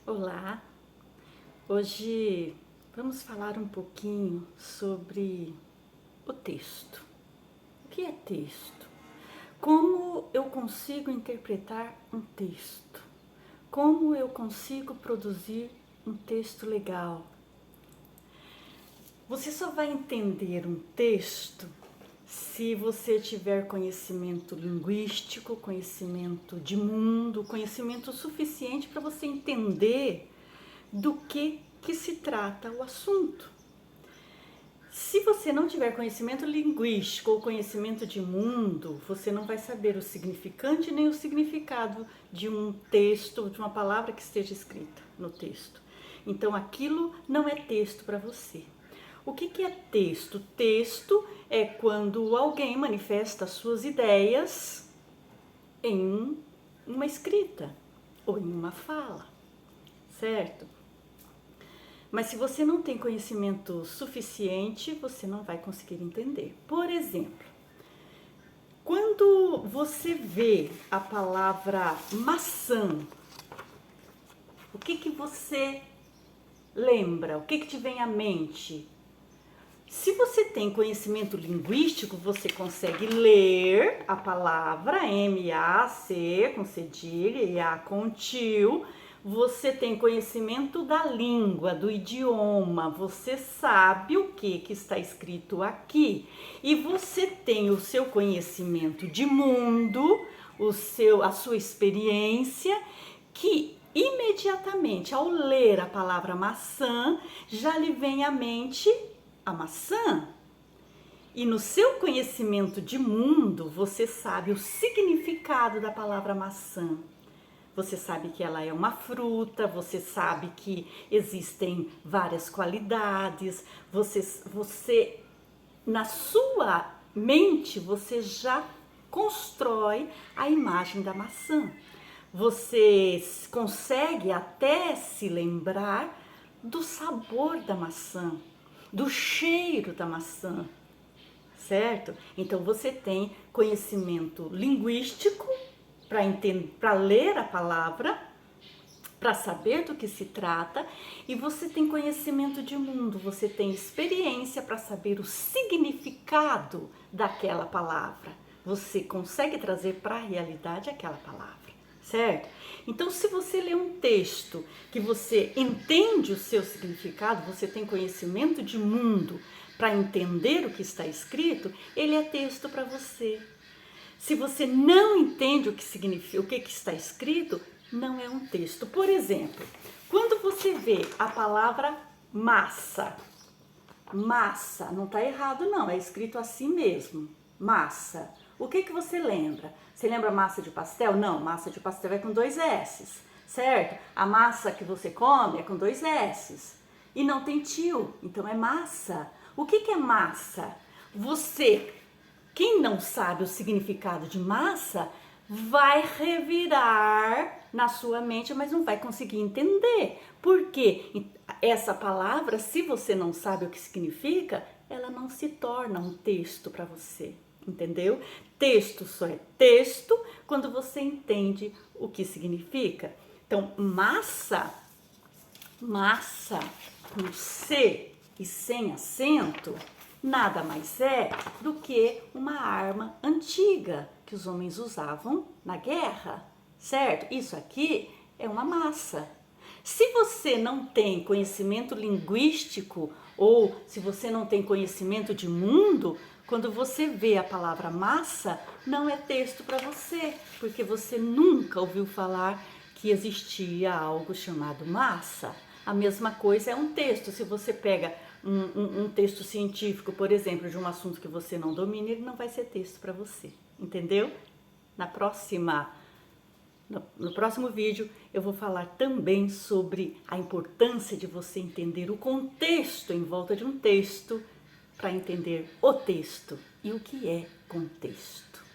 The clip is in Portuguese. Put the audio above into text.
Olá, hoje vamos falar um pouquinho sobre o texto. O que é texto? Como eu consigo interpretar um texto? Como eu consigo produzir um texto legal? Você só vai entender um texto se você tiver conhecimento linguístico, conhecimento de mundo, conhecimento suficiente para você entender do que se trata o assunto. Se você não tiver conhecimento linguístico ou conhecimento de mundo, você não vai saber o significante nem o significado de um texto, de uma palavra que esteja escrita no texto. Então aquilo não é texto para você. O que é texto? Texto é quando alguém manifesta suas ideias em uma escrita ou em uma fala, certo? Mas se você não tem conhecimento suficiente, você não vai conseguir entender. Por exemplo, quando você vê a palavra maçã, o que você lembra? O que te vem à mente? Se você tem conhecimento linguístico, você consegue ler a palavra M-A-C, com cedilha, e A com tio. Você tem conhecimento da língua, do idioma, você sabe o que está escrito aqui. E você tem o seu conhecimento de mundo, a sua experiência, que imediatamente ao ler a palavra maçã, já lhe vem à mente a maçã. E no seu conhecimento de mundo, você sabe o significado da palavra maçã. Você sabe que ela é uma fruta, você sabe que existem várias qualidades, você na sua mente, você já constrói a imagem da maçã. Você consegue até se lembrar do sabor da maçã, do cheiro da maçã, certo? Então você tem conhecimento linguístico para ler a palavra, para saber do que se trata, e você tem conhecimento de mundo, você tem experiência para saber o significado daquela palavra. Você consegue trazer para a realidade aquela palavra, certo? Então, se você lê um texto que você entende o seu significado, você tem conhecimento de mundo para entender o que está escrito, ele é texto para você. Se você não entende o que significa, o que está escrito, não é um texto. Por exemplo, quando você vê a palavra massa, massa, não está errado não, é escrito assim mesmo, massa. O que você lembra? Você lembra massa de pastel? Não, massa de pastel é com 2 S's, certo? A massa que você come é com 2 S's. E não tem tio, então é massa. O que é massa? Quem não sabe o significado de massa, vai revirar na sua mente, mas não vai conseguir entender. Porque essa palavra, se você não sabe o que significa, ela não se torna um texto para você, entendeu? Texto só é texto quando você entende o que significa. Então, massa com C e sem acento, nada mais é do que uma arma antiga que os homens usavam na guerra, certo? Isso aqui é uma massa. Se você não tem conhecimento linguístico ou se você não tem conhecimento de mundo, quando você vê a palavra massa, não é texto para você, porque você nunca ouviu falar que existia algo chamado massa. A mesma coisa é um texto. Se você pega um texto científico, por exemplo, de um assunto que você não domina, ele não vai ser texto para você, entendeu? No próximo vídeo eu vou falar também sobre a importância de você entender o contexto em volta de um texto para entender o texto e o que é contexto.